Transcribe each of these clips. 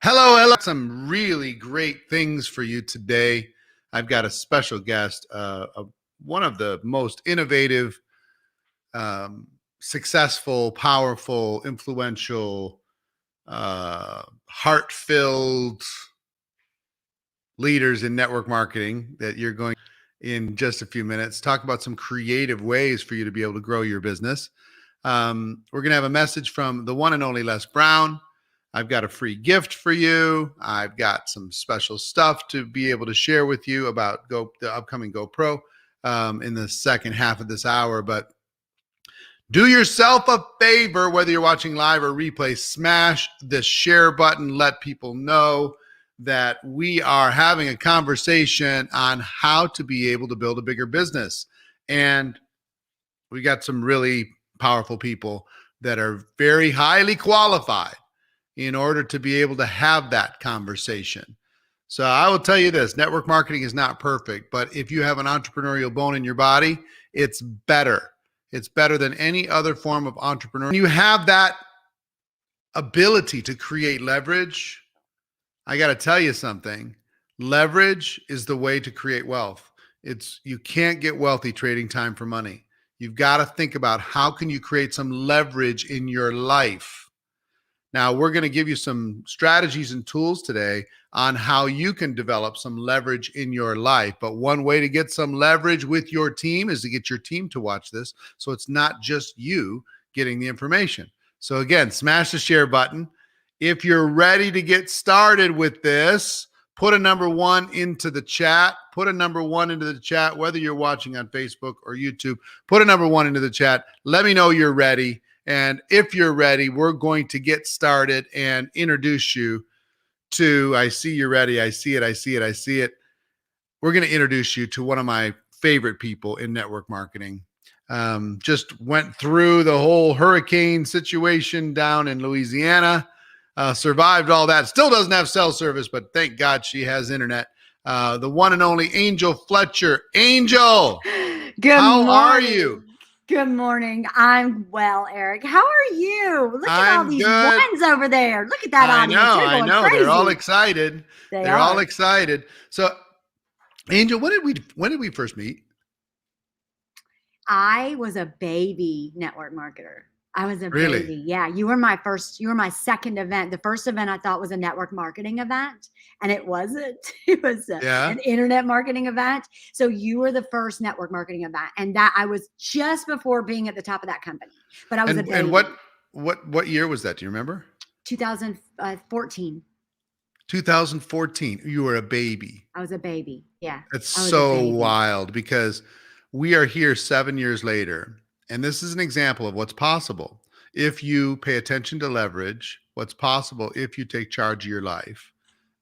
Hello. Some really great things for you today. I've got a special guest, one of the most innovative, um, successful, powerful, influential, heart-filled leaders in network marketing that you're going in just a few minutes. Talk about some creative ways for you to be able to grow your business. We're going to have a message from the one and only Les Brown. I've got a free gift for you. I've got some special stuff to be able to share with you about the upcoming GoPro in the second half of this hour. But do yourself a favor, whether you're watching live or replay, smash the share button. Let people know that we are having a conversation on how to be able to build a bigger business. And we got some really powerful people that are very highly qualified in order to be able to have that conversation. So I will tell you this, network marketing is not perfect, but if you have an entrepreneurial bone in your body, it's better. It's better than any other form of entrepreneur. When you have that ability to create leverage, I got to tell you something. Leverage is the way to create wealth. You can't get wealthy trading time for money. You've got to think about how can you create some leverage in your life. Now, we're going to give you some strategies and tools today on how you can develop some leverage in your life. But one way to get some leverage with your team is to get your team to watch this. So it's not just you getting the information. So again, smash the share button. If you're ready to get started with this, put a number 1 into the chat. Put a number 1 into the chat, whether you're watching on Facebook or YouTube. Put a number 1 into the chat. Let me know you're ready. And if you're ready, we're going to get started and introduce you to, I see you're ready. I see it. We're going to introduce you to one of my favorite people in network marketing. Just went through the whole hurricane situation down in Louisiana, survived all that. Still doesn't have cell service, but thank God she has internet. The one and only Angel Fletcher. Angel, how are you? Good morning. I'm well, Eric. How are you? Look at all these ones over there. Look at that audience. I know. Crazy. They're all excited. They're all excited. So, Angel, when did we first meet? I was a baby network marketer. I was a Really? baby. Yeah. You were my second event. The first event I thought was a network marketing event, and it wasn't. It was an internet marketing event. So you were the first network marketing event, and that I was just before being at the top of that company. But I was a baby. And what year was that? Do you remember? 2014. 2014. You were a baby. I was a baby. Yeah. That's so wild because we are here 7 years later. And this is an example of what's possible if you pay attention to leverage, what's possible if you take charge of your life,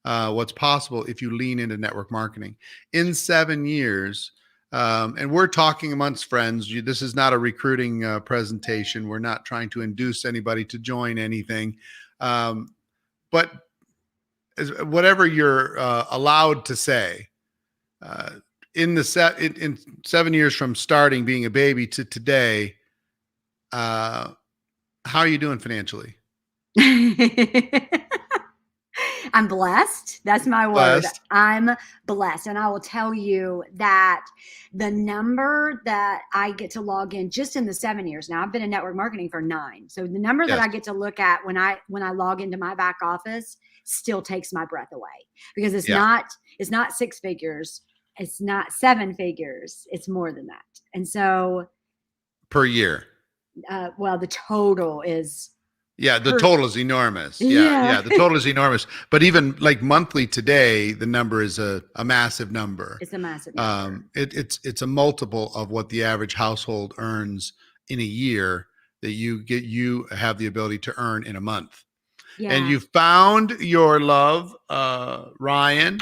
what's possible if you lean into network marketing. In 7 years, and we're talking amongst friends. This is not a recruiting presentation. We're not trying to induce anybody to join anything. But whatever you're allowed to say, in 7 years from starting being a baby to today, how are you doing financially? I'm blessed. That's my word. I'm blessed. And I will tell you that the number that I get to log in just in the 7 years, now I've been in network marketing for 9. So the number that I get to look at when I log into my back office still takes my breath away, because it's not 6 figures. It's not 7 figures. It's more than that. And so per year. Well, the total is. Yeah, the total is enormous. Yeah, the total is enormous. But even like monthly today, the number is a massive number. It's a massive number. It's a multiple of what the average household earns in a year that you have the ability to earn in a month. Yeah. And you found your love, Ryan,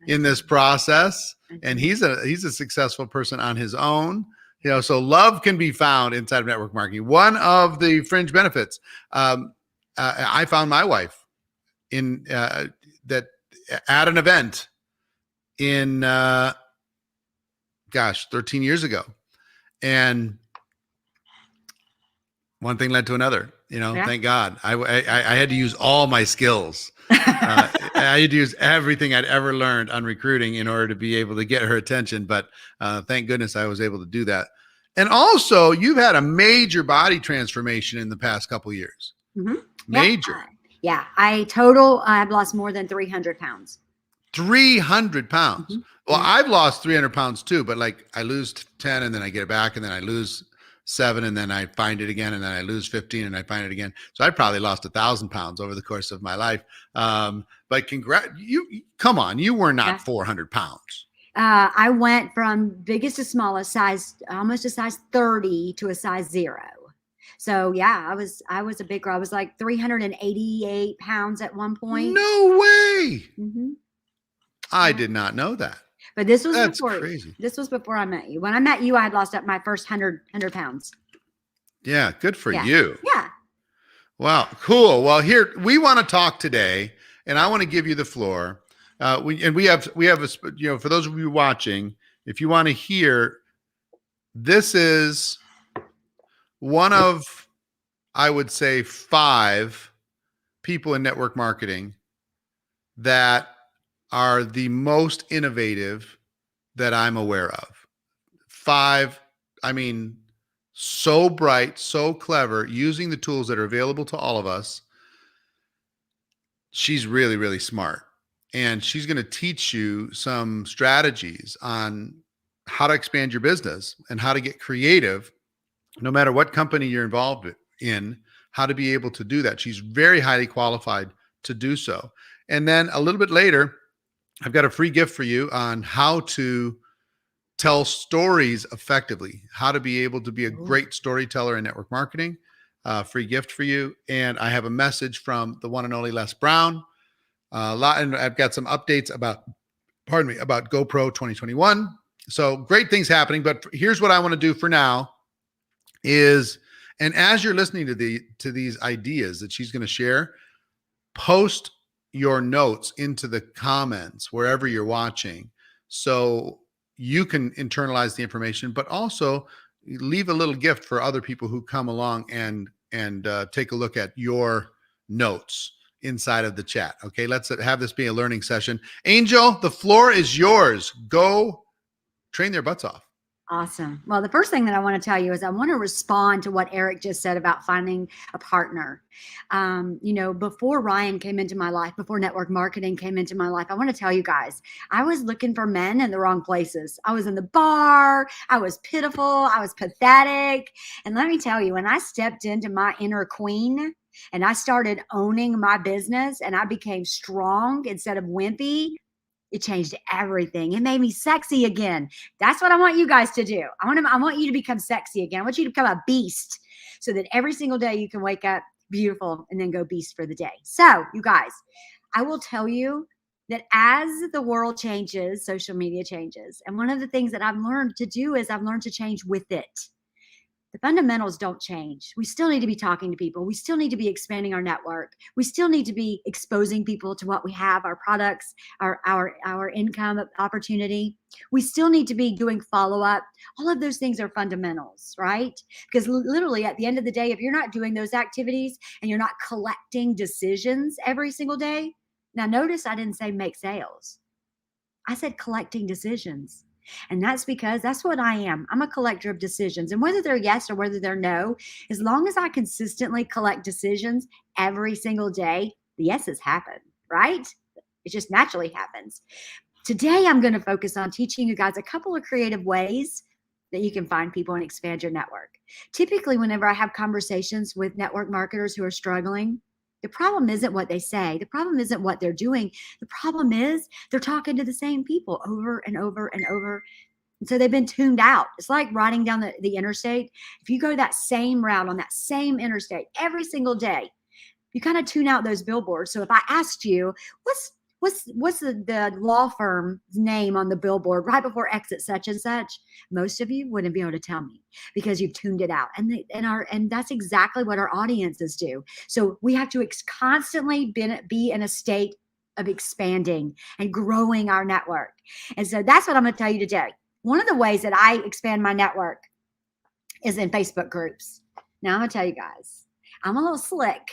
in this process, and he's a successful person on his own. So love can be found inside of network marketing. One of the fringe benefits, I found my wife in that at an event in 13 years ago, and one thing led to another, Yeah. Thank God. I had to use all my skills. I had to use everything I'd ever learned on recruiting in order to be able to get her attention. But thank goodness I was able to do that. And also, you've had a major body transformation in the past couple of years. Mm-hmm. Major. Yeah. I've lost more than 300 pounds. 300 pounds. Mm-hmm. Well, I've lost 300 pounds too, but like I lose 10 and then I get it back, and then I lose 7 and then I find it again, and then I lose 15 and I find it again. So I probably lost 1,000 pounds over the course of my life. But come on, you were not 400 pounds. I went from biggest to smallest, size, almost a size 30 to a size 0. So yeah, I was a big girl. I was like 388 pounds at one point. No way. Mm-hmm. I did not know that. But this was crazy. This was before I met you. When I met you, I had lost up my first 100 pounds. Yeah, good for you. Yeah. Wow, cool. Well, here we want to talk today, and I want to give you the floor. We have for those of you watching, if you want to hear, this is one of, I would say, 5 people in network marketing that are the most innovative that I'm aware of. 5, I mean, so bright, so clever, using the tools that are available to all of us. She's really, really smart. And she's going to teach you some strategies on how to expand your business and how to get creative, no matter what company you're involved in, how to be able to do that. She's very highly qualified to do so. And then a little bit later, I've got a free gift for you on how to tell stories effectively, how to be able to be a great storyteller in network marketing. Free gift for you. And I have a message from the one and only Les Brown. And I've got some updates about GoPro 2021. So great things happening. But here's what I want to do for now is, and as you're listening to these ideas that she's going to share, post your notes into the comments wherever you're watching, so you can internalize the information, but also leave a little gift for other people who come along and take a look at your notes inside of the chat. Okay, let's have this be a learning session. Angel, the floor is yours. Go train their butts off. Awesome. Well, the first thing that I want to tell you is I want to respond to what Eric just said about finding a partner. Before Ryan came into my life, before network marketing came into my life, I want to tell you guys, I was looking for men in the wrong places. I was in the bar. I was pitiful. I was pathetic. And let me tell you, when I stepped into my inner queen and I started owning my business and I became strong instead of wimpy, it changed everything. It made me sexy again. That's what I want you guys to do. I want you to become sexy again. I want you to become a beast so that every single day you can wake up beautiful and then go beast for the day. So you guys, I will tell you that as the world changes, social media changes. And one of the things that I've learned to do is I've learned to change with it. The fundamentals don't change. We still need to be talking to people. We still need to be expanding our network. We still need to be exposing people to what we have, our products, our income opportunity. We still need to be doing follow-up. All of those things are fundamentals, right? Because literally at the end of the day, if you're not doing those activities and you're not collecting decisions every single day, now notice I didn't say make sales. I said collecting decisions. And that's because that's what I am. I'm a collector of decisions. And whether they're yes or whether they're no, as long as I consistently collect decisions every single day, the yeses happen, right? It just naturally happens. Today, I'm going to focus on teaching you guys a couple of creative ways that you can find people and expand your network. Typically, whenever I have conversations with network marketers who are struggling, the problem isn't what they say. The problem isn't what they're doing. The problem is they're talking to the same people over and over and over. And so they've been tuned out. It's like riding down the interstate. If you go that same route on that same interstate every single day, you kind of tune out those billboards. So if I asked you, what's the law firm's name on the billboard right before exit such and such, most of you wouldn't be able to tell me because you've tuned it out. And that's exactly what our audiences do. So we have to constantly be in a state of expanding and growing our network. And so that's what I'm going to tell you today. One of the ways that I expand my network is in Facebook groups. Now I'm going to tell you guys, I'm a little slick.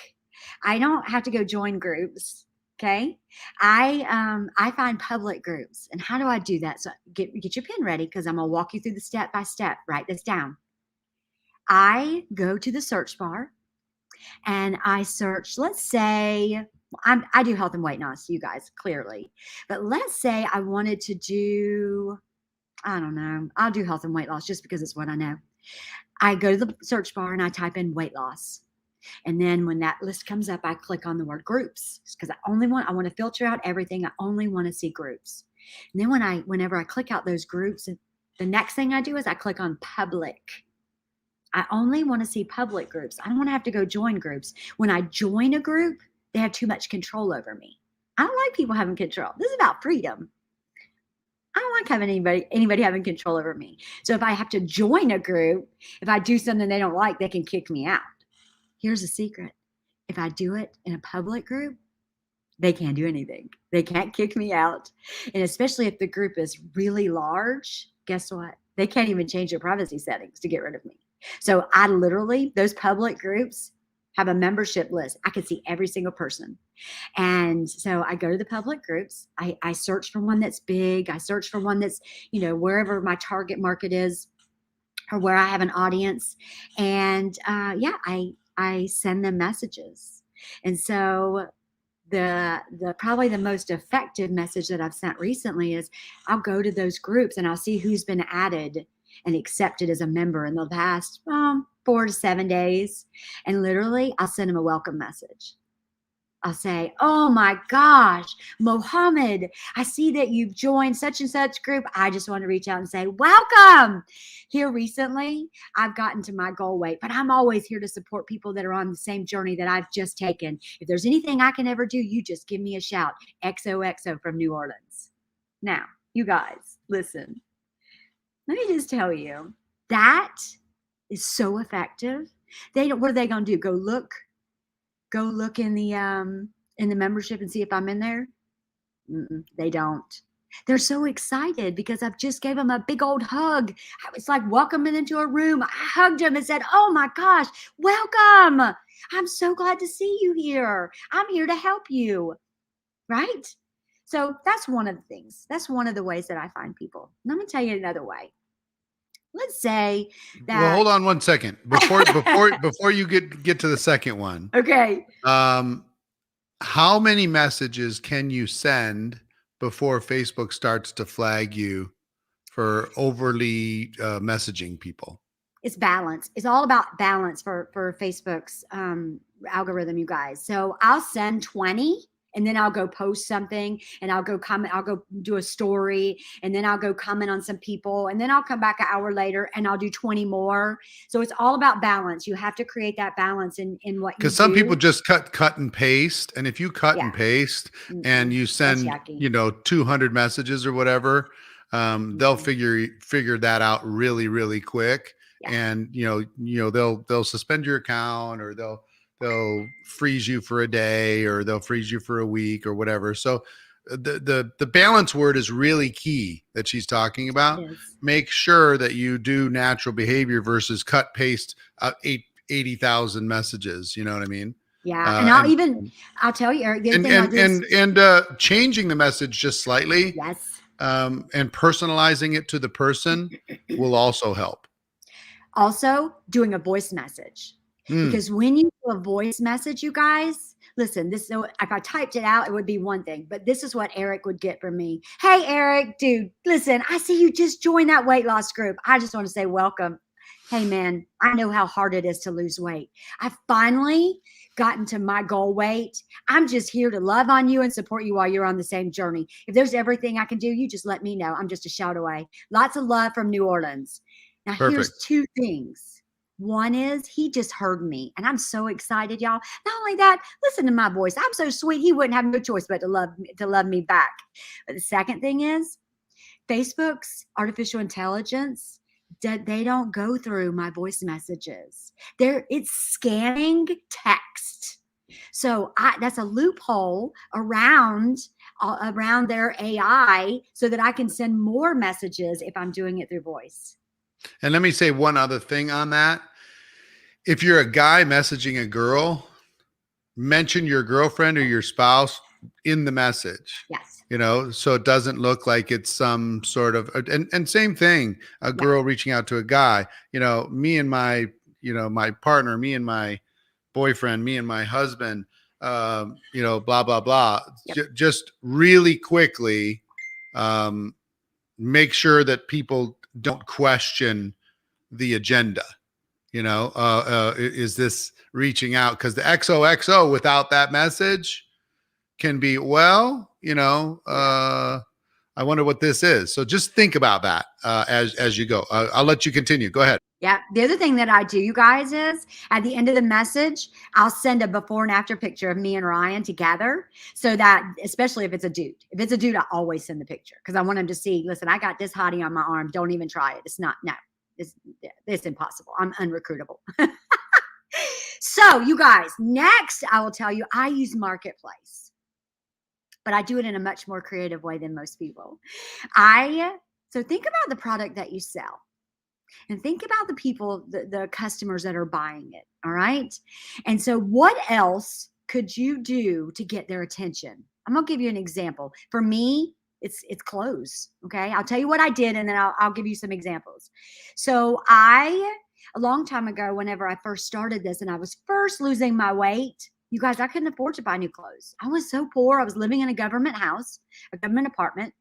I don't have to go join groups. Okay. I find public groups. And how do I do that? So get your pen ready, because I'm gonna walk you through the step by step. Write this down. I go to the search bar and I search, let's say, I do health and weight loss, you guys, clearly. But let's say I wanted to do, I don't know, I'll do health and weight loss just because it's what I know. I go to the search bar and I type in weight loss. And then when that list comes up, I click on the word groups, because I want to filter out everything. I only want to see groups. And then whenever I click out those groups, the next thing I do is I click on public. I only want to see public groups. I don't want to have to go join groups. When I join a group, they have too much control over me. I don't like people having control. This is about freedom. I don't like having anybody having control over me. So if I have to join a group, if I do something they don't like, they can kick me out. Here's a secret. If I do it in a public group, they can't do anything. They can't kick me out. And especially if the group is really large, guess what? They can't even change their privacy settings to get rid of me. So I literally, those public groups have a membership list. I can see every single person. And so I go to the public groups. I search for one that's big. I search for one that's, wherever my target market is or where I have an audience. And I send them messages. And so the probably the most effective message that I've sent recently is I'll go to those groups and I'll see who's been added and accepted as a member in the past 4 to 7 days. And literally I'll send them a welcome message. I'll say, oh my gosh, Mohammed, I see that you've joined such and such group. I just want to reach out and say, welcome. Here recently, I've gotten to my goal weight, but I'm always here to support people that are on the same journey that I've just taken. If there's anything I can ever do, you just give me a shout. XOXO from New Orleans. Now, you guys, listen. Let me just tell you, that is so effective. What are they going to do? Go look in the membership and see if I'm in there? They don't. They're so excited because I've just gave them a big old hug. I was like welcoming into a room. I hugged them and said, oh my gosh, welcome. I'm so glad to see you here. I'm here to help you. Right? So that's one of the things. That's one of the ways that I find people. And I'm going to tell you another way. Let's say that. Well, hold on one second before you get to the second one. Okay. How many messages can you send before Facebook starts to flag you for overly messaging people? It's balance. It's all about balance for Facebook's algorithm, you guys. So I'll send 20. And then I'll go post something and I'll go comment. I'll go do a story and then I'll go comment on some people. And then I'll come back an hour later and I'll do 20 more. So it's all about balance. You have to create that balance in what you do. Because some people just cut and paste. And if you cut and paste and you send, 200 messages or whatever, they'll figure that out really, really quick. Yeah. And, they'll suspend your account, or they'll freeze you for a day, or they'll freeze you for a week or whatever. So the balance word is really key that she's talking about. Make sure that you do natural behavior versus cut paste 80,000 messages. You know what I mean? Yeah. And I'll tell you, Eric, and changing the message just slightly. Yes. And personalizing it to the person will also help. Also doing a voice message. Because when you do a voice message, you guys, listen, if I typed it out, it would be one thing, but this is what Eric would get from me. Hey, Eric, dude, listen, I see you just joined that weight loss group. I just want to say welcome. Hey, man, I know how hard it is to lose weight. I've finally gotten to my goal weight. I'm just here to love on you and support you while you're on the same journey. If there's everything I can do, you just let me know. I'm just a shout away. Lots of love from New Orleans. Now, Here's 2 things. One is he just heard me, and I'm so excited, y'all. Not only that, listen to my voice. I'm so sweet. He wouldn't have no choice but to love me back. But the second thing is Facebook's artificial intelligence, they don't go through my voice messages. It's scanning text. So that's a loophole around their AI so that I can send more messages if I'm doing it through voice. And let me say one other thing on that. If you're a guy messaging a girl, mention your girlfriend or your spouse in the message. Yes. So it doesn't look like it's some sort of, and same thing, a Yeah. girl reaching out to a guy, me and my, my partner, me and my boyfriend, me and my husband, blah, blah, blah. Yep. Just really quickly, make sure that people don't question the agenda. Is this reaching out? Because the XOXO without that message can be, I wonder what this is. So just think about that as you go. I'll let you continue. Go ahead. Yeah. The other thing that I do, you guys, is at the end of the message, I'll send a before and after picture of me and Ryan together, so that, especially if it's a dude, I always send the picture because I want him to see, listen, I got this hottie on my arm. Don't even try it. It's not, no, it's impossible. I'm unrecruitable. So you guys, next I will tell you, I use Marketplace, but I do it in a much more creative way than most people. So think about the product that you sell. And think about the people, the customers that are buying it. All right. And so what else could you do to get their attention? I'm going to give you an example. For me, it's clothes. Okay. I'll tell you what I did, and then I'll give you some examples. So a long time ago, whenever I first started this and I was first losing my weight, you guys, I couldn't afford to buy new clothes. I was so poor. I was living in a government house, a government apartment.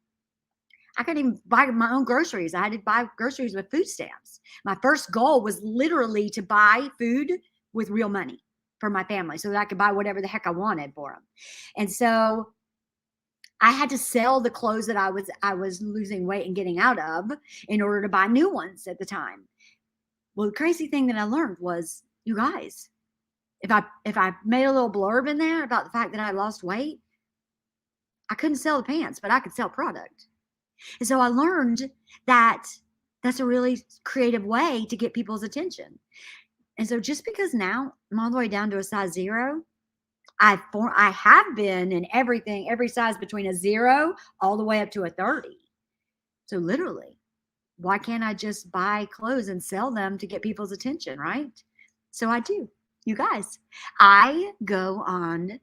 I couldn't even buy my own groceries. I had to buy groceries with food stamps. My first goal was literally to buy food with real money for my family so that I could buy whatever the heck I wanted for them. And so I had to sell the clothes that I was losing weight and getting out of in order to buy new ones at the time. Well, the crazy thing that I learned was, you guys, if I made a little blurb in there about the fact that I lost weight, I couldn't sell the pants, but I could sell product. And so I learned that that's a really creative way to get people's attention. And so just because now I'm all the way down to a size 0, I have been in everything, every size between a 0 all the way up to a 30. So literally, why can't I just buy clothes and sell them to get people's attention, right? So I do. You guys, I go on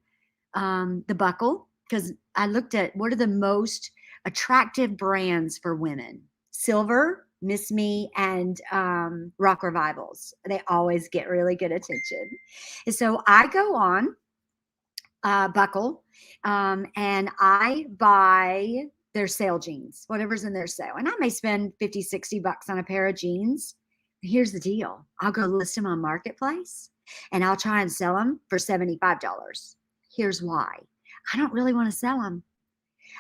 the Buckle, because I looked at what are the most attractive brands for women. Silver, Miss Me, and Rock Revivals. They always get really good attention. And so I go on Buckle and I buy their sale jeans, whatever's in their sale. And I may spend 50, 60 bucks on a pair of jeans. Here's the deal. I'll go list them on Marketplace and I'll try and sell them for $75. Here's why. I don't really want to sell them.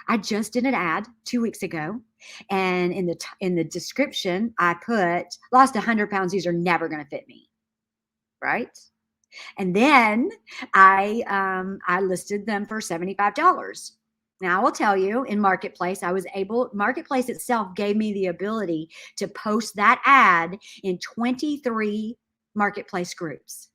I just did an ad 2 weeks ago, and in the description, I put, lost 100 pounds. These are never going to fit me, right? And then I listed them for $75. Now I will tell you, in Marketplace, Marketplace itself gave me the ability to post that ad in 23 Marketplace groups.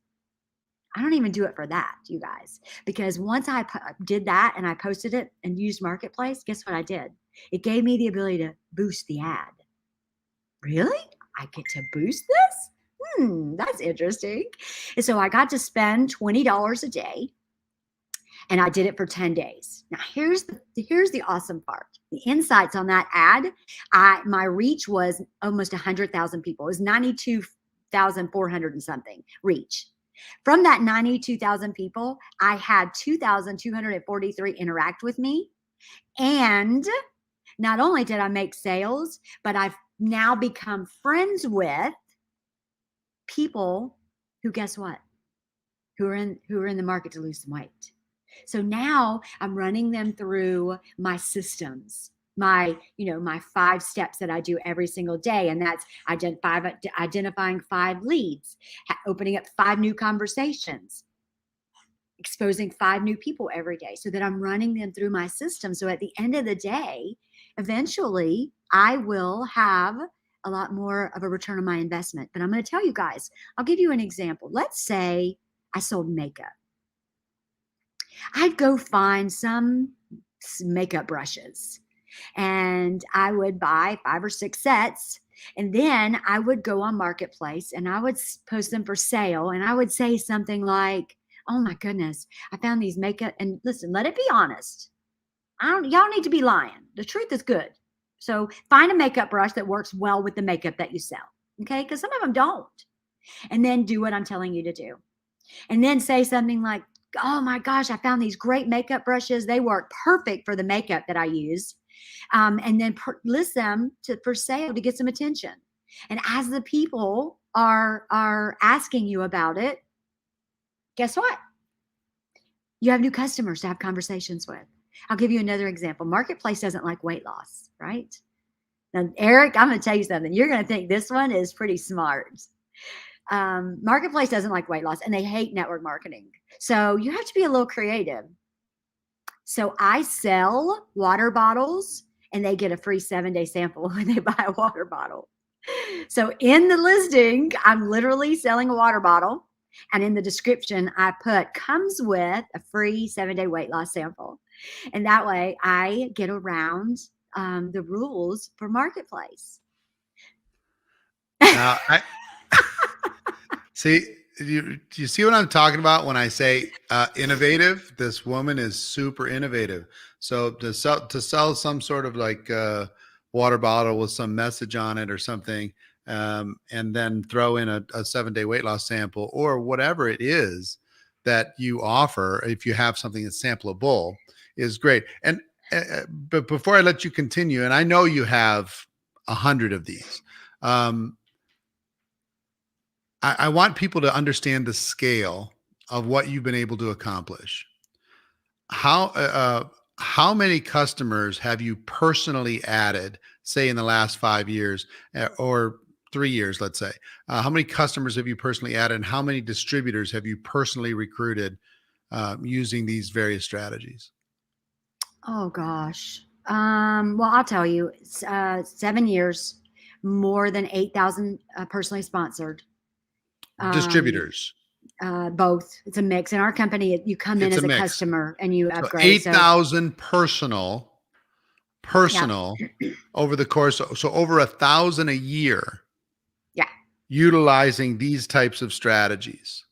I don't even do it for that, you guys, because once I did that and I posted it and used Marketplace, guess what I did? It gave me the ability to boost the ad. Really? I get to boost this? That's interesting. And so I got to spend $20 a day, and I did it for 10 days. Now here's the awesome part. The insights on that ad, my reach was almost 100,000 people. It was 92,400 and something reach. From that 92,000 people, I had 2,243 interact with me. And not only did I make sales, but I've now become friends with people who, guess what? Who are in the market to lose some weight. So now I'm running them through my systems, my 5 steps that I do every single day. And that's identifying 5 leads, opening up 5 new conversations, exposing 5 new people every day, so that I'm running them through my system. So at the end of the day, eventually I will have a lot more of a return on my investment. But I'm going to tell you guys, I'll give you an example. Let's say I sold makeup. I'd go find some makeup brushes and I would buy 5 or 6 sets, And then I would go on Marketplace and I would post them for sale. And I would say something like, oh my goodness, I found these makeup. And listen, let it be honest. Y'all need to be lying. The truth is good. So find a makeup brush that works well with the makeup that you sell. Okay. Because some of them don't. And then do what I'm telling you to do. And then say something like, oh my gosh, I found these great makeup brushes. They work perfect for the makeup that I use. And then list them for sale to get some attention. And as the people are asking you about it, guess what? You have new customers to have conversations with. I'll give you another example. Marketplace doesn't like weight loss, right? Now, Eric, I'm going to tell you something. You're going to think this one is pretty smart. Marketplace doesn't like weight loss and they hate network marketing. So you have to be a little creative. So I sell water bottles and they get a free 7-day sample when they buy a water bottle. So in the listing, I'm literally selling a water bottle. And in the description, I put comes with a free 7-day weight loss sample. And that way I get around the rules for Marketplace. Now, see, do you see what I'm talking about when I say innovative? This woman is super innovative. So to sell some sort of like water bottle with some message on it or something, and then throw in a 7-day weight loss sample or whatever it is that you offer, if you have something that's sampleable, is great. And but before I let you continue, and I know you have 100 of these. I want people to understand the scale of what you've been able to accomplish. How many customers have you personally added, say in the last 5 years or 3 years, let's say? How many customers have you personally added, and how many distributors have you personally recruited using these various strategies? Oh gosh. Well, I'll tell you, 7 years, more than 8,000 personally sponsored. Distributors. Both. It's a mix. In our company, you come in It's a as a mix. customer and you So upgrade. 8,000 personal over the course. So over 1,000 a year. Yeah. Utilizing these types of strategies.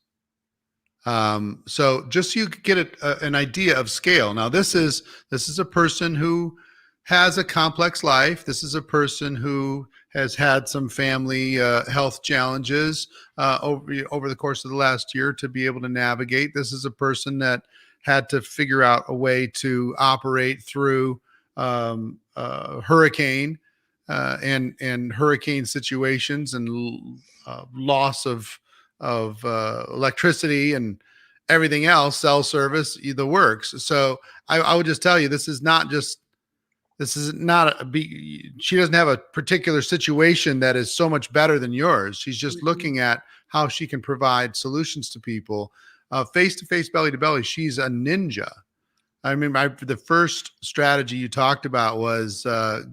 So just so you could get an idea of scale. Now, this is a person who has a complex life. This is a person who has had some family health challenges over the course of the last year to be able to navigate. This is a person that had to figure out a way to operate through hurricane and hurricane situations and loss of electricity and everything else, cell service, the works. So I would just tell you, this is not she doesn't have a particular situation that is so much better than yours. She's just looking at how she can provide solutions to people face to face, belly to belly. She's a ninja. I mean, the first strategy you talked about was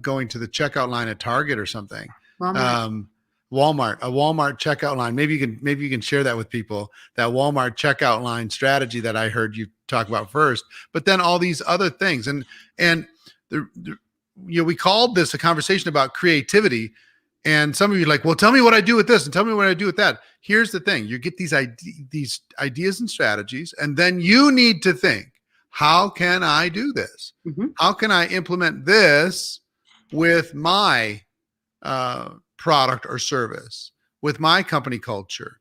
going to the checkout line at Target or something. Walmart, a Walmart checkout line. Maybe you can share that with people, that Walmart checkout line strategy that I heard you talk about first, but then all these other things. And we called this a conversation about creativity, and some of you are like, well, tell me what I do with this and tell me what I do with that. Here's the thing. You get these ideas and strategies, and then you need to think, how can I do this? Mm-hmm. How can I implement this with my product or service, with my company culture,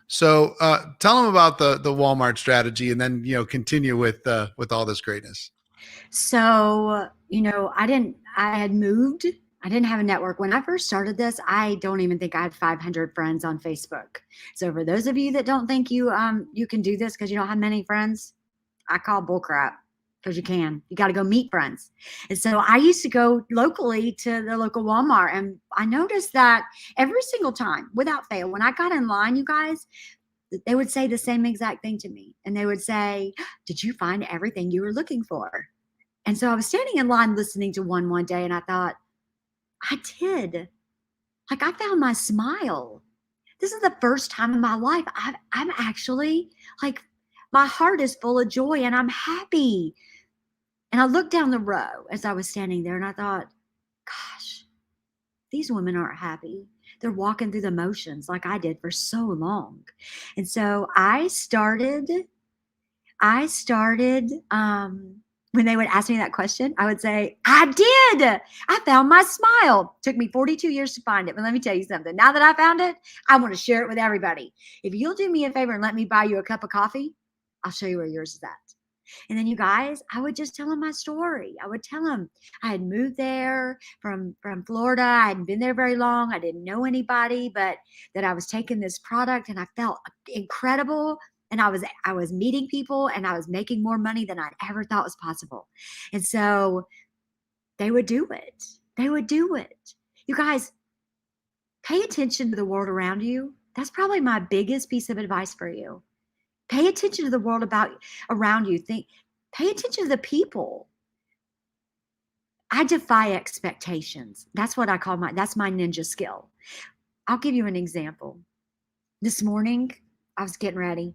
So tell them about the Walmart strategy, and then, continue with all this greatness. So, I had moved. I didn't have a network. When I first started this, I don't even think I had 500 friends on Facebook. So for those of you that don't think you can do this because you don't have many friends, I call bullcrap. Because you can. You got to go meet friends. And so I used to go locally to the local Walmart, and I noticed that every single time, without fail, when I got in line, you guys, they would say the same exact thing to me. And they would say, did you find everything you were looking for? And so I was standing in line listening to one day, and I thought, I did. Like, I found my smile. This is the first time in my life I'm actually, like, my heart is full of joy and I'm happy. And I looked down the row as I was standing there, and I thought, gosh, These women aren't happy. They're walking through the motions like I did for so long. And so when they would ask me that question, I would say, I did. I found my smile. Took me 42 years to find it. But let me tell you something. Now that I found it, I want to share it with everybody. If you'll do me a favor and let me buy you a cup of coffee, I'll show you where yours is at. And then you guys, I would just tell them my story. I would tell them I had moved there from Florida. I hadn't been there very long. I didn't know anybody, but that I was taking this product and I felt incredible. And I was meeting people and I was making more money than I'd ever thought was possible. And so they would do it. They would do it. You guys, pay attention to the world around you. That's probably my biggest piece of advice for you. Pay attention to the world around you. Pay attention to the people. I defy expectations. That's what I call that's my ninja skill. I'll give you an example. This morning, I was getting ready.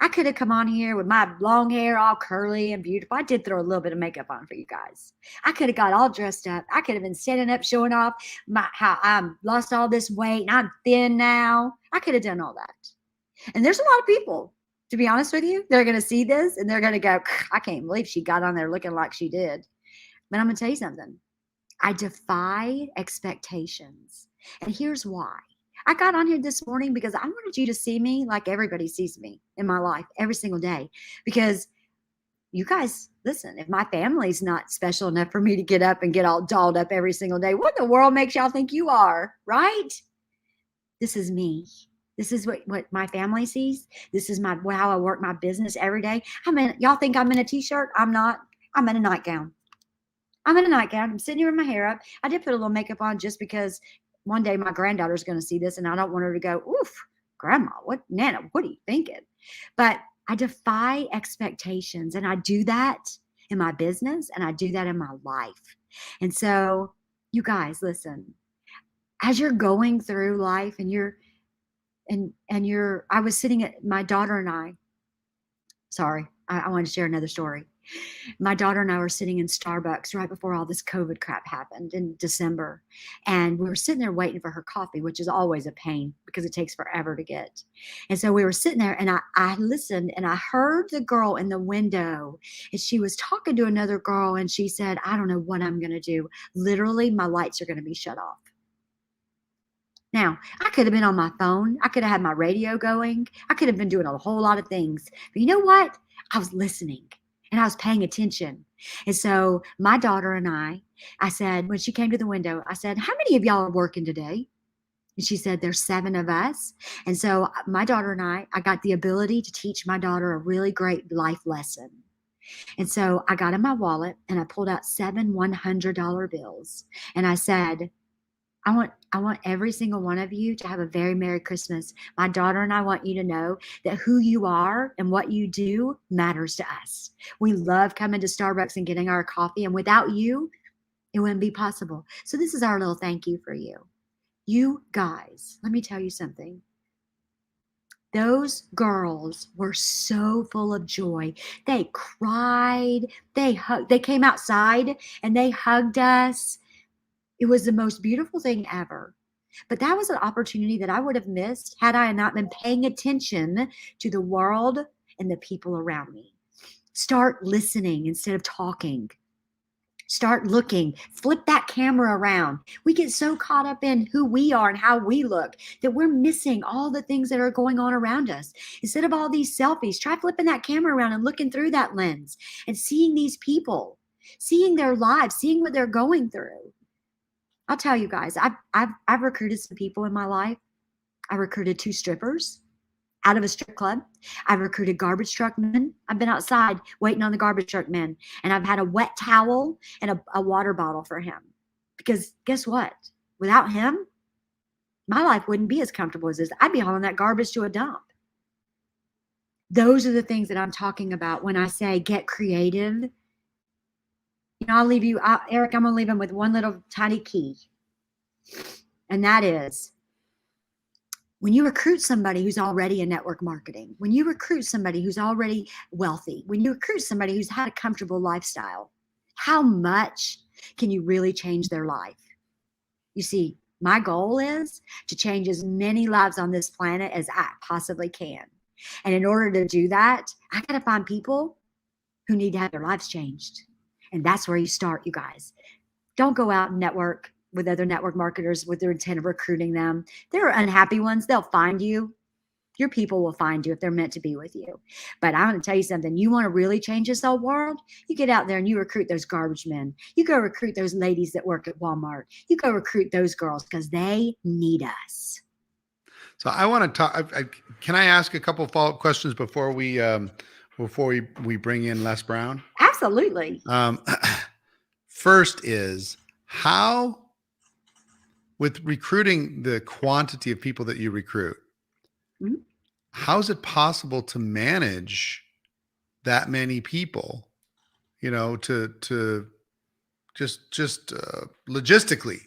I could have come on here with my long hair all curly and beautiful. I did throw a little bit of makeup on for you guys. I could have got all dressed up. I could have been standing up, showing off how I lost all this weight and I'm thin now. I could have done all that. And there's a lot of people, to be honest with you, they're going to see this and they're going to go, I can't believe she got on there looking like she did. But I'm going to tell you something. I defy expectations. And here's why. I got on here this morning because I wanted you to see me like everybody sees me in my life every single day. Because you guys, listen, if my family's not special enough for me to get up and get all dolled up every single day, what in the world makes y'all think you are, right? This is me. This is what my family sees. This is how I work my business every day. Y'all think I'm in a t-shirt? I'm not. I'm in a nightgown. I'm sitting here with my hair up. I did put a little makeup on just because one day my granddaughter's going to see this and I don't want her to go, oof, grandma, Nana, what are you thinking? But I defy expectations and I do that in my business and I do that in my life. And so you guys, listen, as you're going through life I was sitting at my daughter and I want to share another story. My daughter and I were sitting in Starbucks right before all this COVID crap happened in December. And we were sitting there waiting for her coffee, which is always a pain because it takes forever to get. And so we were sitting there and I listened and I heard the girl in the window and she was talking to another girl and she said, I don't know what I'm going to do. Literally, my lights are going to be shut off. Now, I could have been on my phone. I could have had my radio going. I could have been doing a whole lot of things. But you know what? I was listening and I was paying attention. And so my daughter and I said, when she came to the window, I said, how many of y'all are working today? And she said, there's 7 of us. And so my daughter and I got the ability to teach my daughter a really great life lesson. And so I got in my wallet and I pulled out 7 $100 bills. And I said, I want every single one of you to have a very Merry Christmas. My daughter and I want you to know that who you are and what you do matters to us. We love coming to Starbucks and getting our coffee. And without you, it wouldn't be possible. So this is our little thank you for you. You guys, let me tell you something. Those girls were so full of joy. They cried. They came outside and they hugged us. It was the most beautiful thing ever. But that was an opportunity that I would have missed had I not been paying attention to the world and the people around me. Start listening instead of talking. Start looking. Flip that camera around. We get so caught up in who we are and how we look that we're missing all the things that are going on around us. Instead of all these selfies, try flipping that camera around and looking through that lens and seeing these people, seeing their lives, seeing what they're going through. I'll tell you guys, I've recruited some people in my life. I recruited 2 strippers out of a strip club. I've recruited garbage truck men. I've been outside waiting on the garbage truck men, and I've had a wet towel and a water bottle for him. Because guess what? Without him, my life wouldn't be as comfortable as this. I'd be hauling that garbage to a dump. Those are the things that I'm talking about when I say get creative. You know, I'll leave you, Eric, I'm going to leave him with one little tiny key. And that is, when you recruit somebody who's already in network marketing, when you recruit somebody who's already wealthy, when you recruit somebody who's had a comfortable lifestyle, how much can you really change their life? You see, my goal is to change as many lives on this planet as I possibly can. And in order to do that, I got to find people who need to have their lives changed. And that's where you start, you guys. Don't go out and network with other network marketers with their intent of recruiting them. There are unhappy ones. They'll find you. Your people will find you if they're meant to be with you. But I'm going to tell you something. You want to really change this whole world? You get out there and you recruit those garbage men. You go recruit those ladies that work at Walmart. You go recruit those girls because they need us. So I want to talk. Can I ask a couple follow-up questions before we bring in Les Brown? Absolutely. First is how, with recruiting the quantity of people that you recruit, how is it possible to manage that many people? To just logistically,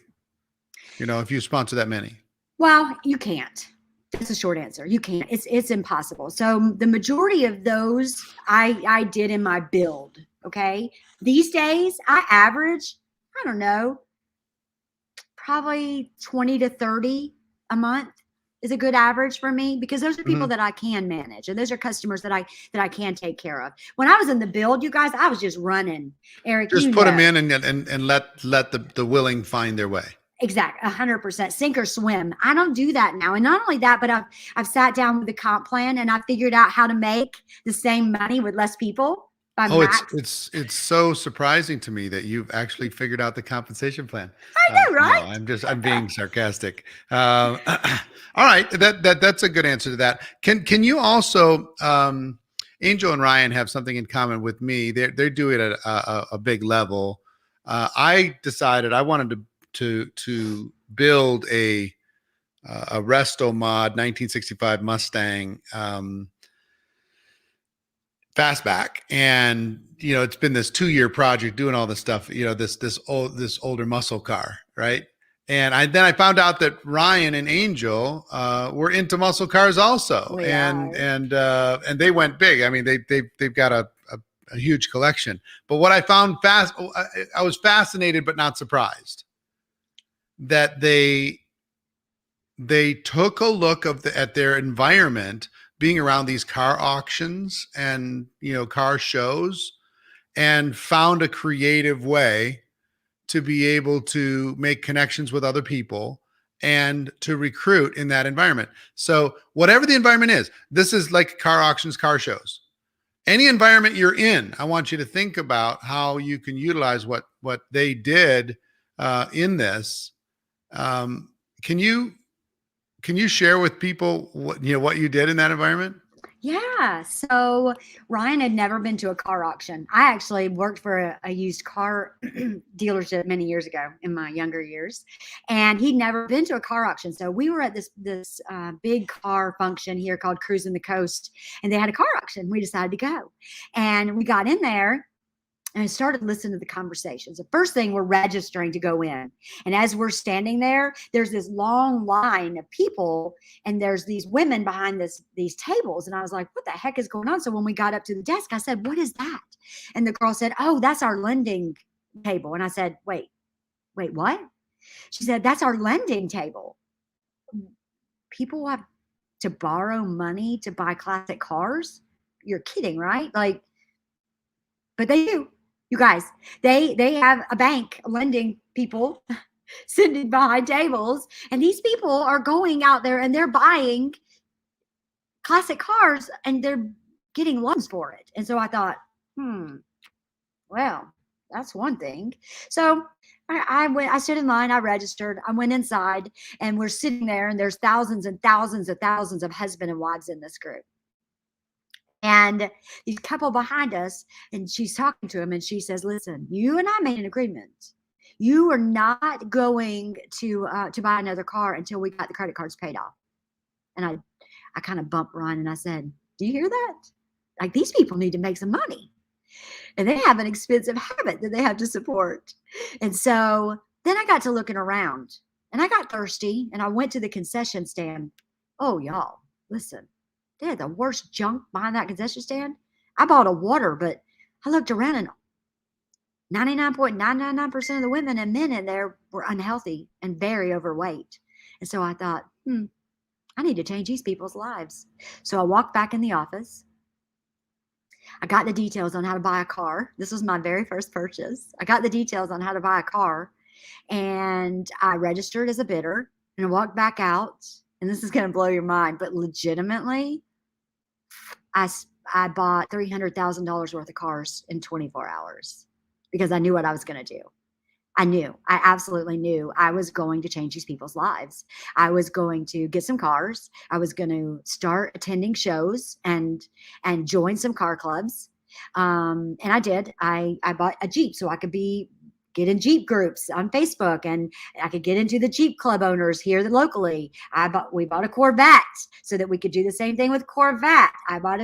if you sponsor that many. Well, you can't. That's a short answer. You can't. It's impossible. So the majority of those I did in my build. Okay. These days I average, I don't know, probably 20 to 30 a month is a good average for me, because those are people that I can manage, and those are customers that I can take care of. When I was in the build, you guys, I was just running. Eric, just put them in and let the willing find their way. Exactly. 100%. Sink or swim. I don't do that now. And not only that, but I've sat down with the comp plan and I figured out how to make the same money with less people. It's so surprising to me that you've actually figured out the compensation plan. I know, right? No, I'm being sarcastic. All right, that's a good answer to that. Can you also, Angel and Ryan have something in common with me. They do it at a big level. I decided I wanted to build a resto mod 1965 Mustang fastback, and it's been this 2-year project doing all this stuff, this older muscle car, right? And then I found out that Ryan and Angel were into muscle cars also. And they went big. I mean, they've got a huge collection. But what I found I was fascinated but not surprised that they took a look at their environment, being around these car auctions and car shows, and found a creative way to be able to make connections with other people and to recruit in that environment. So whatever the environment is, this is like car auctions, car shows. Any environment you're in, I want you to think about how you can utilize what they did in this. Can you share with people what you did in that environment? Yeah. So Ryan had never been to a car auction. I actually worked for a used car dealership many years ago in my younger years, and he'd never been to a car auction. So we were at this big car function here called Cruising the Coast, and they had a car auction. We decided to go, and we got in there. And I started listening to the conversations. The first thing, we're registering to go in. And as we're standing there, there's this long line of people, and there's these women behind these tables. And I was like, what the heck is going on? So when we got up to the desk, I said, what is that? And the girl said, oh, that's our lending table. And I said, wait, what? She said, that's our lending table. People have to borrow money to buy classic cars? You're kidding, right? But they do. You guys, they have a bank lending people sitting behind tables, and these people are going out there and they're buying classic cars and they're getting loans for it. And so I thought, well, that's one thing. So I stood in line, I registered, I went inside, and we're sitting there, and there's thousands and thousands and thousands of husband and wives in this group. And these couple behind us, and she's talking to him, and she says, listen, you and I made an agreement. You are not going to buy another car until we got the credit cards paid off. And I kind of bumped Ron, and I said, do you hear that? Like, these people need to make some money, and they have an expensive habit that they have to support. And so then I got to looking around, and I got thirsty, and I went to the concession stand. Oh, y'all, listen. They had the worst junk behind that concession stand. I bought a water, but I looked around and 99.999% of the women and men in there were unhealthy and very overweight. And so I thought, I need to change these people's lives. So I walked back in the office. I got the details on how to buy a car. This was my very first purchase. I got the details on how to buy a car, and I registered as a bidder, and I walked back out. And this is going to blow your mind, but legitimately, I bought $300,000 worth of cars in 24 hours because I knew what I was going to do. I absolutely knew I was going to change these people's lives. I was going to get some cars. I was going to start attending shows and join some car clubs. And I did. I bought a Jeep so I could get in Jeep groups on Facebook, and I could get into the Jeep club owners here locally. We bought a Corvette so that we could do the same thing with Corvette. I bought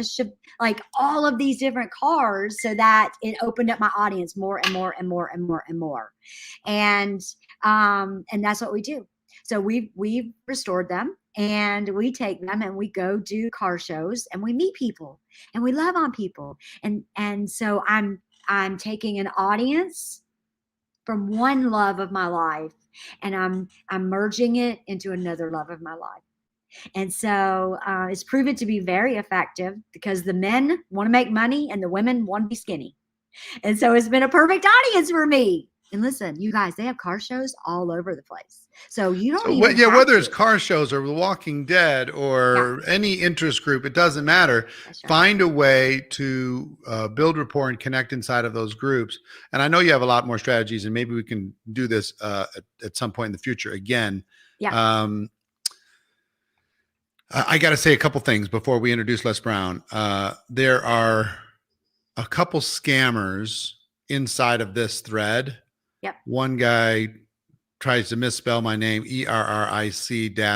like all of these different cars so that it opened up my audience more and more and more and more and more. And that's what we do. So we've restored them, and we take them and we go do car shows, and we meet people and we love on people. And so I'm taking an audience from one love of my life, and I'm merging it into another love of my life. And so it's proven to be very effective because the men want to make money and the women want to be skinny. And so it's been a perfect audience for me. And listen, you guys, they have car shows all over the place. So you don't even have whether to. it's car shows or The Walking Dead or any interest group, it doesn't matter. That's right. Find a way to build rapport and connect inside of those groups. And I know you have a lot more strategies, and maybe we can do this at some point in the future again. Yeah. I got to say a couple things before we introduce Les Brown. There are a couple scammers inside of this thread. Yep. One guy tries to misspell my name, ERRIC-WOORE.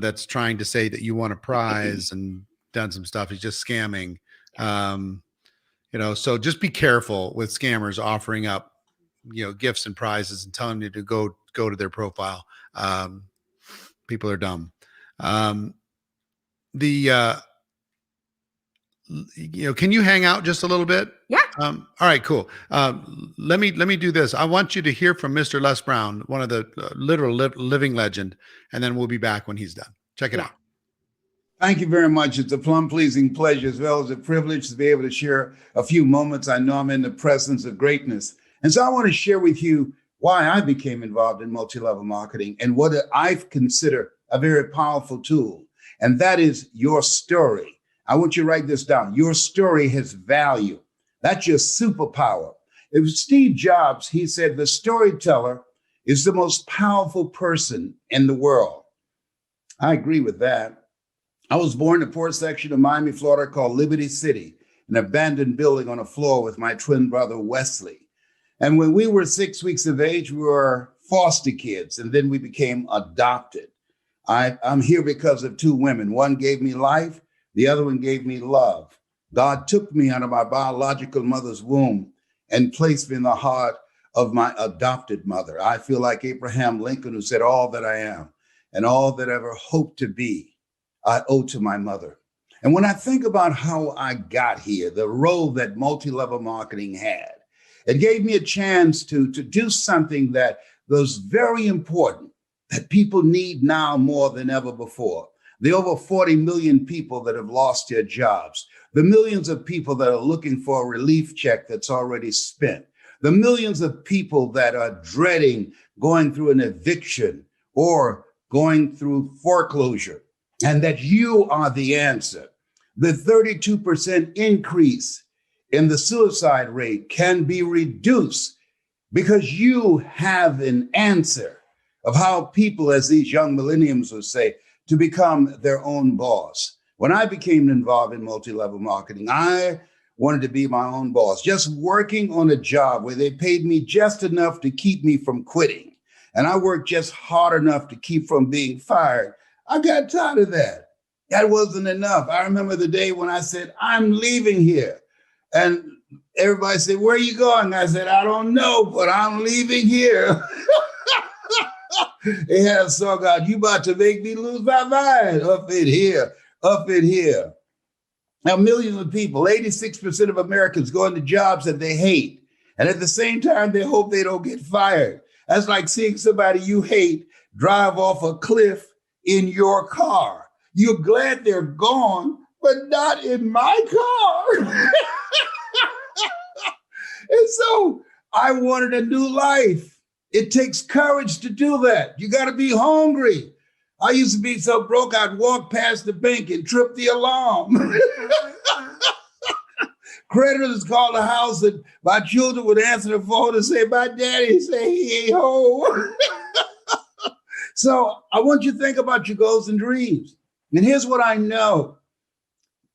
That's trying to say that you want a prize and done some stuff. He's just scamming. So just be careful with scammers offering up, gifts and prizes and telling you to go to their profile. People are dumb. Can you hang out just a little bit? Yeah. All right, cool. Let me do this. I want you to hear from Mr. Les Brown, one of the literal living legend, and then we'll be back when he's done. Check it out. Thank you very much. It's a plum-pleasing pleasure as well as a privilege to be able to share a few moments. I know I'm in the presence of greatness. And so I want to share with you why I became involved in multi-level marketing and what I consider a very powerful tool. And that is your story. I want you to write this down. Your story has value. That's your superpower. It was Steve Jobs. He said, the storyteller is the most powerful person in the world. I agree with that. I was born in a poor section of Miami, Florida called Liberty City, an abandoned building on a floor with my twin brother, Wesley. And when we were 6 weeks of age, we were foster kids, and then we became adopted. I'm here because of two women. One gave me life. The other one gave me love. God took me out of my biological mother's womb and placed me in the heart of my adopted mother. I feel like Abraham Lincoln, who said, all that I am and all that I ever hope to be, I owe to my mother. And when I think about how I got here, the role that multi-level marketing had, it gave me a chance to do something that was very important, that people need now more than ever before. The over 40 million people that have lost their jobs, the millions of people that are looking for a relief check that's already spent, the millions of people that are dreading going through an eviction or going through foreclosure, and that you are the answer. The 32% increase in the suicide rate can be reduced because you have an answer of how people, as these young millennials would say, to become their own boss. When I became involved in multi-level marketing, I wanted to be my own boss, just working on a job where they paid me just enough to keep me from quitting. And I worked just hard enough to keep from being fired. I got tired of that. That wasn't enough. I remember the day when I said, I'm leaving here. And everybody said, where are you going? I said, I don't know, but I'm leaving here. They had a song out, you about to make me lose my mind. Up in here, up in here. Now, millions of people, 86% of Americans go into jobs that they hate. And at the same time, they hope they don't get fired. That's like seeing somebody you hate drive off a cliff in your car. You're glad they're gone, but not in my car. And so I wanted a new life. It takes courage to do that. You got to be hungry. I used to be so broke, I'd walk past the bank and trip the alarm. Creditors called the house and my children would answer the phone and say, my daddy say he ain't home. So I want you to think about your goals and dreams. And here's what I know.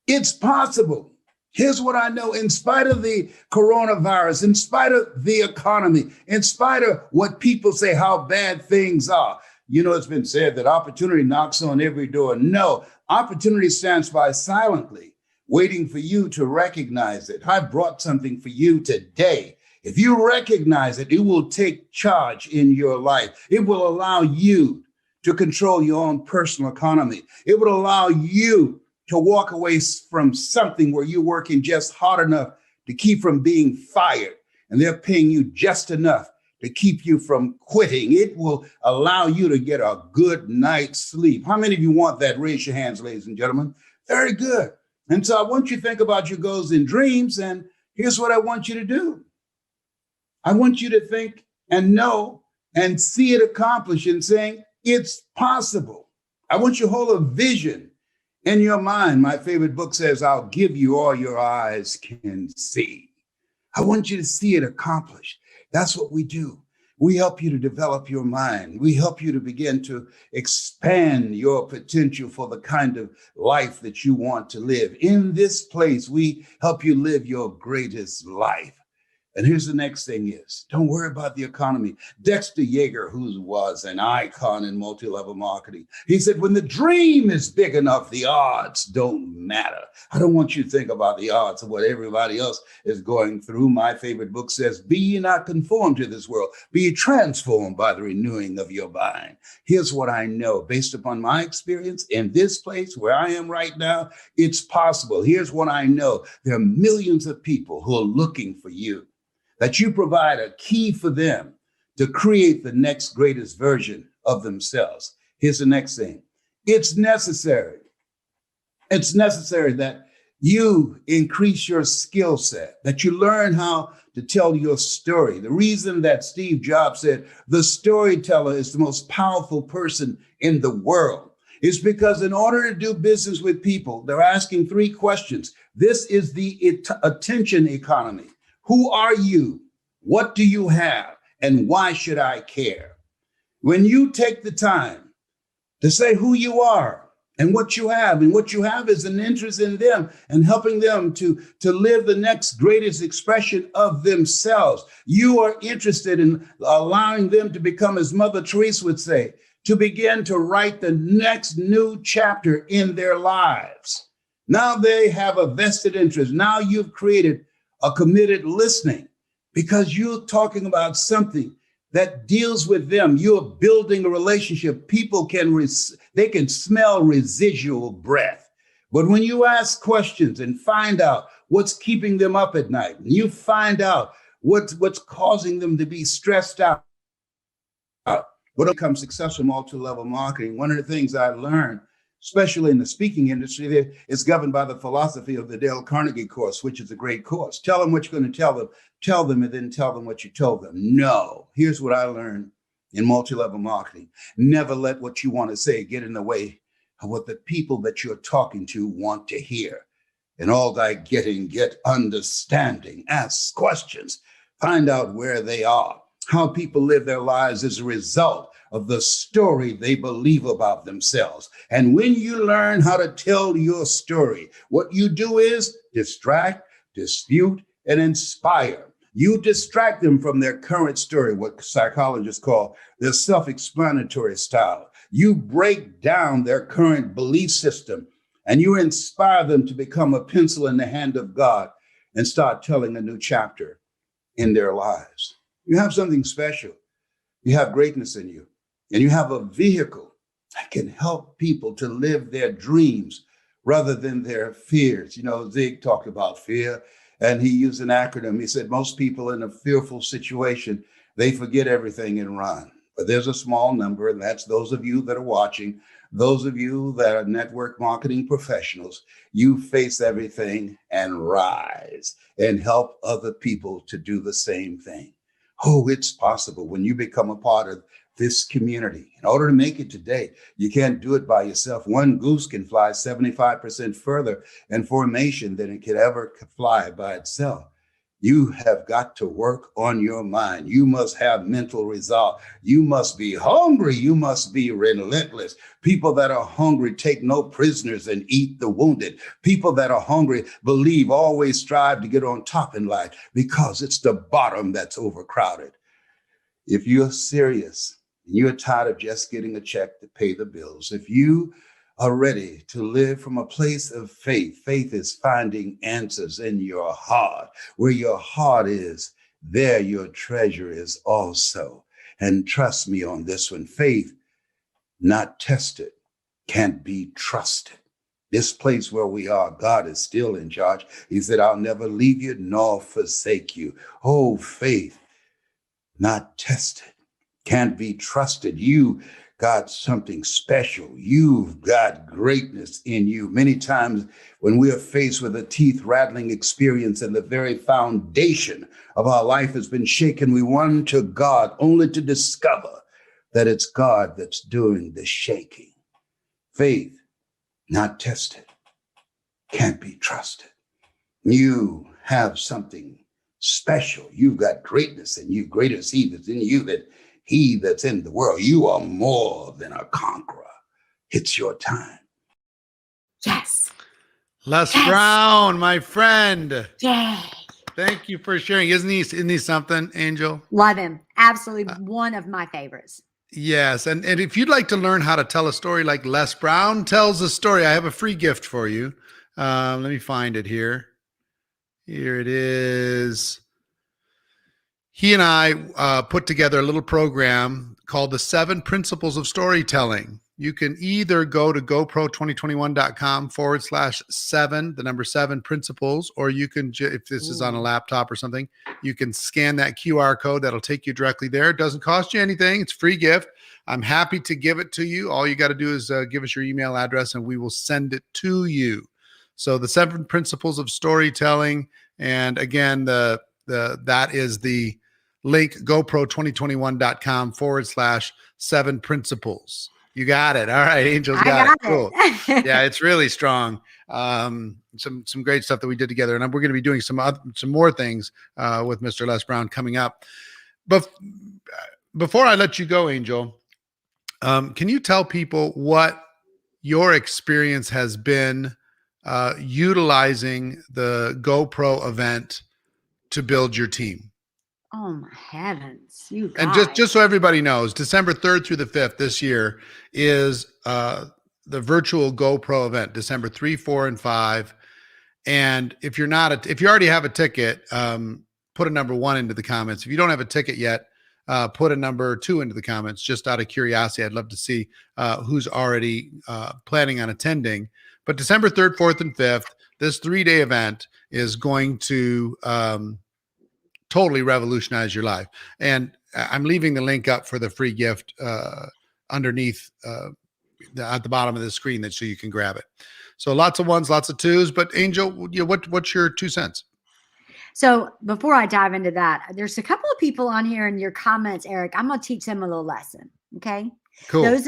It's possible. Here's what I know. In spite of the coronavirus, in spite of the economy, in spite of what people say how bad things are, you know, it's been said that opportunity knocks on every door. No, opportunity stands by silently, waiting for you to recognize it. I brought something for you today. If you recognize it, it will take charge in your life. It will allow you to control your own personal economy. It would allow you to walk away from something where you're working just hard enough to keep from being fired, and they're paying you just enough to keep you from quitting. It will allow you to get a good night's sleep. How many of you want that? Raise your hands, ladies and gentlemen. Very good. And so I want you to think about your goals and dreams, and here's what I want you to do. I want you to think and know and see it accomplished and saying, it's possible. I want you to hold a vision in your mind. My favorite book says, I'll give you all your eyes can see. I want you to see it accomplished. That's what we do. We help you to develop your mind. We help you to begin to expand your potential for the kind of life that you want to live. In this place, we help you live your greatest life. And here's the next thing is, don't worry about the economy. Dexter Yeager, who was an icon in multi-level marketing, he said, when the dream is big enough, the odds don't matter. I don't want you to think about the odds of what everybody else is going through. My favorite book says, be ye not conformed to this world, be ye transformed by the renewing of your mind. Here's what I know based upon my experience in this place where I am right now, it's possible. Here's what I know. There are millions of people who are looking for you, that you provide a key for them to create the next greatest version of themselves. Here's the next thing. It's necessary. It's necessary that you increase your skill set, that you learn how to tell your story. The reason that Steve Jobs said the storyteller is the most powerful person in the world is because in order to do business with people, they're asking three questions. This is the attention economy. Who are you? What do you have? And why should I care? When you take the time to say who you are and what you have is an interest in them and helping them to live the next greatest expression of themselves. You are interested in allowing them to become, as Mother Teresa would say, to begin to write the next new chapter in their lives. Now they have a vested interest. Now you've created a committed listening because you're talking about something that deals with them. You're building a relationship. People they can smell residual breath. But when you ask questions and find out what's keeping them up at night, and you find out what's causing them to be stressed out, what becomes successful multi-level marketing, one of the things I learned, especially in the speaking industry, it's governed by the philosophy of the Dale Carnegie course, which is a great course. Tell them what you're going to tell them, and then tell them what you told them. No, here's what I learned in multi-level marketing. Never let what you want to say get in the way of what the people that you're talking to want to hear. In all thy getting, get understanding. Ask questions. Find out where they are. How people live their lives as a result of the story they believe about themselves. And when you learn how to tell your story, what you do is distract, dispute, and inspire. You distract them from their current story, what psychologists call their self-explanatory style. You break down their current belief system, and you inspire them to become a pencil in the hand of God and start telling a new chapter in their lives. You have something special. You have greatness in you. And you have a vehicle that can help people to live their dreams rather than their fears. You know, Zig talked about fear, and he used an acronym. He said most people in a fearful situation, they forget everything and run. But there's a small number, and that's those of you that are watching, those of you that are network marketing professionals. You face everything and rise and help other people to do the same thing. Oh, it's possible when you become a part of this community. In order to make it today, you can't do it by yourself. One goose can fly 75% further in formation than it could ever fly by itself. You have got to work on your mind. You must have mental resolve. You must be hungry. You must be relentless. People that are hungry take no prisoners and eat the wounded. People that are hungry believe, always strive to get on top in life because it's the bottom that's overcrowded. If you're serious, you're tired of just getting a check to pay the bills, if you are ready to live from a place of faith, faith is finding answers in your heart. Where your heart is, there your treasure is also. And trust me on this one, faith not tested can't be trusted. This place where we are, God is still in charge. He said, I'll never leave you nor forsake you. Oh, faith not tested can't be trusted. You got something special. You've got greatness in you. Many times when we are faced with a teeth rattling experience and the very foundation of our life has been shaken, we run to God only to discover that it's God that's doing the shaking. Faith not tested can't be trusted. You have something special. You've got greatness in you. Greater is he that's in you than he that's in the world. You are more than a conqueror. It's your time. Yes. Les Brown, my friend. Yay. Thank you for sharing. Isn't he something, Angel? Love him. Absolutely one of my favorites. Yes. And if you'd like to learn how to tell a story like Les Brown tells a story, I have a free gift for you. Let me find it here. Here it is. He and I put together a little program called the 7 Principles of Storytelling. You can either go to gopro2021.com/7, the number 7 principles, or you can, if this is on a laptop or something, you can scan that QR code. That'll take you directly there. It doesn't cost you anything. It's a free gift. I'm happy to give it to you. All you got to do is give us your email address and we will send it to you. So the 7 Principles of Storytelling. And again, that is the link, gopro2021.com/7 principles. You got it. All right. Angel's got it. Cool. Yeah, it's really strong. Some great stuff that we did together. And we're going to be doing some more things with Mr. Les Brown coming up. But before I let you go, Angel, can you tell people what your experience has been utilizing the GoPro event to build your team? Oh my heavens. You guys. And just so everybody knows, December 3rd through the 5th this year is the virtual GoPro event, December 3, 4, and 5. And if you already have a ticket, put a number 1 into the comments. If you don't have a ticket yet, put a number 2 into the comments. Just out of curiosity, I'd love to see who's already planning on attending. But December 3rd, 4th, and 5th, this 3-day event is going to totally revolutionize your life. And I'm leaving the link up for the free gift underneath at the bottom of the screen so you can grab it. So lots of 1s, lots of 2s. But Angel, what's your 2 cents? So before I dive into that, there's a couple of people on here in your comments, Eric. I'm going to teach them a little lesson. Okay. Cool. Those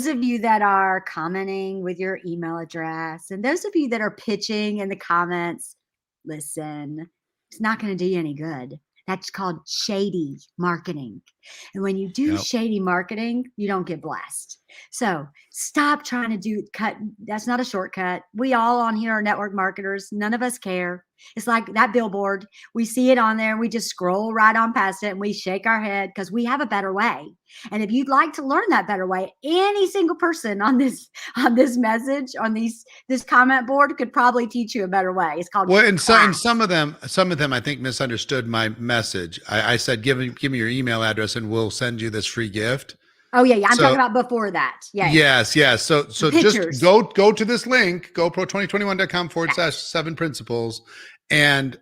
of you that are commenting with your email address, and those of you that are pitching in the comments, listen, it's not going to do you any good. That's called shady marketing. And when you do shady marketing, you don't get blessed. So stop trying to cut. That's not a shortcut. We all on here are network marketers. None of us care. It's like that billboard. We see it on there and we just scroll right on past it and we shake our head because we have a better way. And if you'd like to learn that better way, any single person on this message, on this comment board could probably teach you a better way. It's called and some of them I think misunderstood my message. I said, give me your email address and we'll send you this free gift. Oh yeah. I'm So talking about before that. Yeah. yes. So just Pictures. go to this link, GoPro2021.com/7 principles. And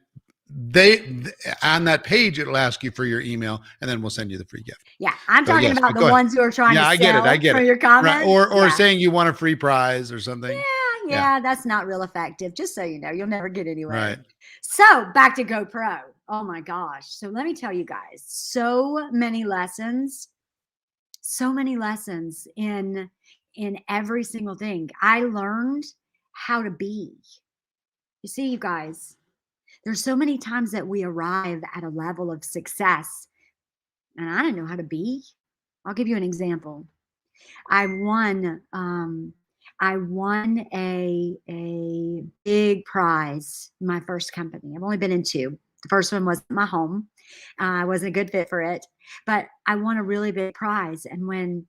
on that page, it'll ask you for your email, and then we'll send you the free gift. Yeah. I'm So talking yes, about but the go ahead. ones who are trying Yeah, to I get sell it. from your Right. comments. Or Yeah. saying you want a free prize or something. Yeah, that's not real effective. Just so you know, you'll never get anywhere. Right. So back to GoPro. Oh my gosh. So let me tell you guys, so many lessons in every single thing. I learned how to be. You see, you guys, there's so many times that we arrive at a level of success and I didn't know how to be. I'll give you an example. I won a big prize in my first company. I've only been in two. The first one was my home. I wasn't a good fit for it, but I won a really big prize. And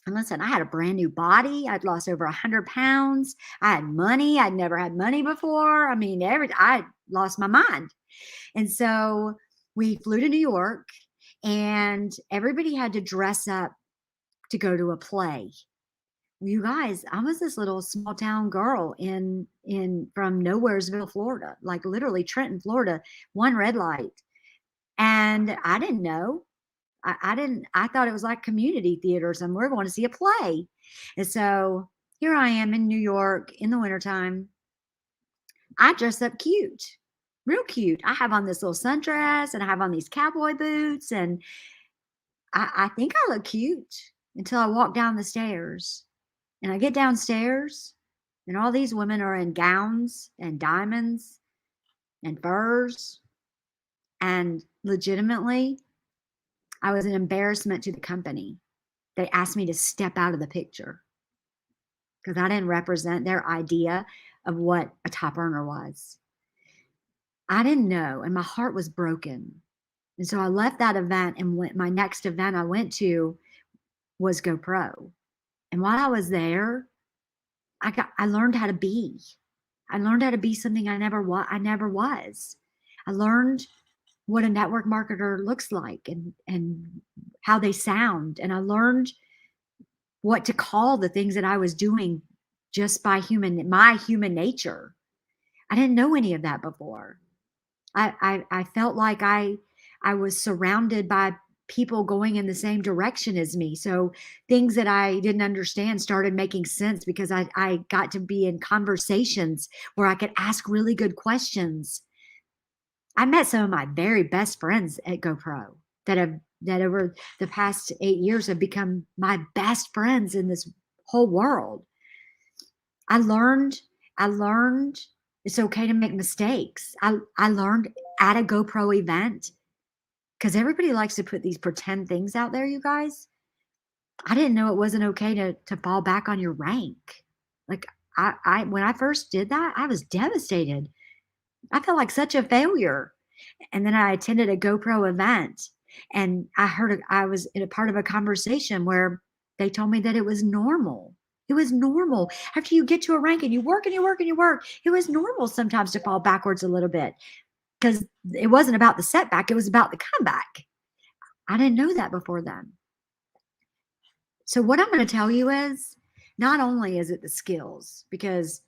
listen, I had a brand new body. I'd lost over 100 pounds. I had money. I'd never had money before. I mean, I lost my mind. And so we flew to New York and everybody had to dress up to go to a play. You guys, I was this little small town girl in from Nowheresville, Florida, like literally Trenton, Florida, one red light. And I didn't know. I thought it was like community theaters and we're going to see a play. And so here I am in New York in the wintertime. I dress up cute, real cute. I have on this little sundress and I have on these cowboy boots and I think I look cute until I walk down the stairs. And I get downstairs, and all these women are in gowns and diamonds and furs. And legitimately, I was an embarrassment to the company. They asked me to step out of the picture because I didn't represent their idea of what a top earner was. I didn't know, and my heart was broken. And so I left that event, and my next event I went to was GoPro. And while I was there, I learned how to be. I learned how to be something I never was. I learned what a network marketer looks like and how they sound. And I learned what to call the things that I was doing just by my human nature. I didn't know any of that before. I felt like I was surrounded by people going in the same direction as me. So things that I didn't understand started making sense because I got to be in conversations where I could ask really good questions. I met some of my very best friends at GoPro that over the past 8 years have become my best friends in this whole world. I learned it's okay to make mistakes. I learned at a GoPro event because everybody likes to put these pretend things out there, you guys. I didn't know it wasn't okay to fall back on your rank. Like I when I first did that, I was devastated. I felt like such a failure. And then I attended a GoPro event and I was in a part of a conversation where they told me that it was normal. It was normal. After you get to a rank and you work and you work and you work, it was normal sometimes to fall backwards a little bit because it wasn't about the setback. It was about the comeback. I didn't know that before then. So what I'm going to tell you is not only is it the skills, because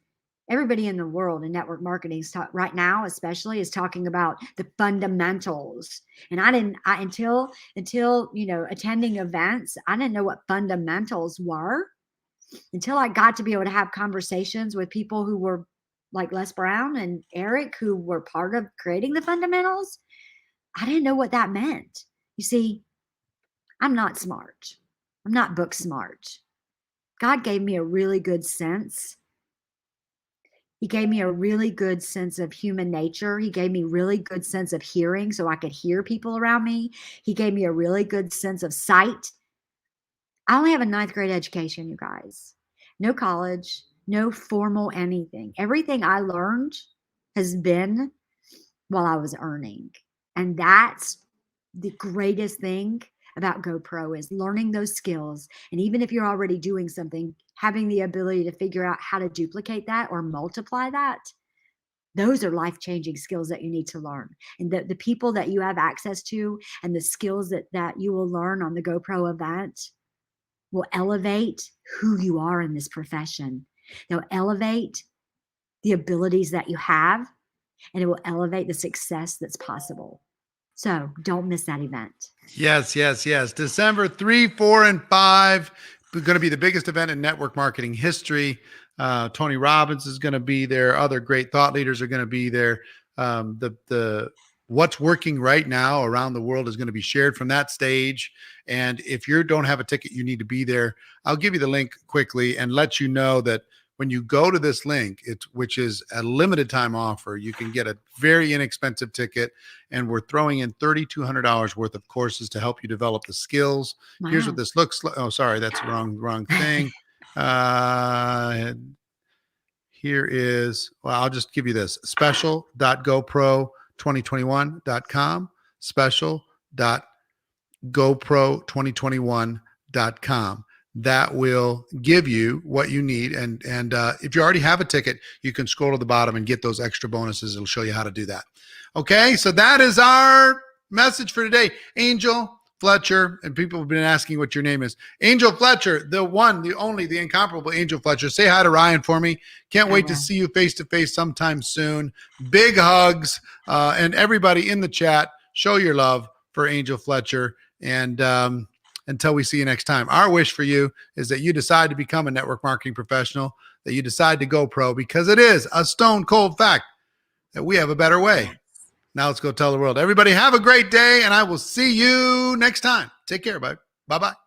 everybody in the world in network marketing right now, especially, is talking about the fundamentals. And until attending events, I didn't know what fundamentals were until I got to be able to have conversations with people who were like Les Brown and Eric, who were part of creating the fundamentals. I didn't know what that meant. You see, I'm not smart. I'm not book smart. God gave me a really good sense. He gave me a really good sense of human nature. He gave me really good sense of hearing so I could hear people around me. He gave me a really good sense of sight. I only have a 9th grade education, you guys. No college, no formal anything. Everything I learned has been while I was earning. And that's the greatest thing about GoPro is learning those skills. And even if you're already doing something, having the ability to figure out how to duplicate that or multiply that, those are life-changing skills that you need to learn. And the people that you have access to and the skills that you will learn on the GoPro event, will elevate who you are in this profession. They'll elevate the abilities that you have, and it will elevate the success that's possible. So don't miss that event. Yes, yes, yes. December 3, 4, and 5 going to be the biggest event in network marketing history. Tony Robbins is going to be there. Other great thought leaders are going to be there. The what's working right now around the world is going to be shared from that stage. And if you don't have a ticket, you need to be there. I'll give you the link quickly and let you know that when you go to this link, which is a limited time offer, you can get a very inexpensive ticket, and we're throwing in $3,200 worth of courses to help you develop the skills. Wow. Here's what this looks like. Oh, sorry, that's the wrong thing. Here is, well, I'll just give you this, special.gopro2021.com, special.gopro2021.com. That will give you what you need. And if you already have a ticket, you can scroll to the bottom and get those extra bonuses. It'll show you how to do that. Okay, so that is our message for today. Angel Fletcher, and people have been asking what your name is. Angel Fletcher, the one, the only, the incomparable Angel Fletcher. Say hi to Ryan for me. Can't wait to see you face to face sometime soon. Big hugs, and everybody in the chat, show your love for Angel Fletcher. And until we see you next time, our wish for you is that you decide to become a network marketing professional, that you decide to go pro, because it is a stone cold fact that we have a better way. Now let's go tell the world. Everybody have a great day, and I will see you next time. Take care, bye. Bye-bye.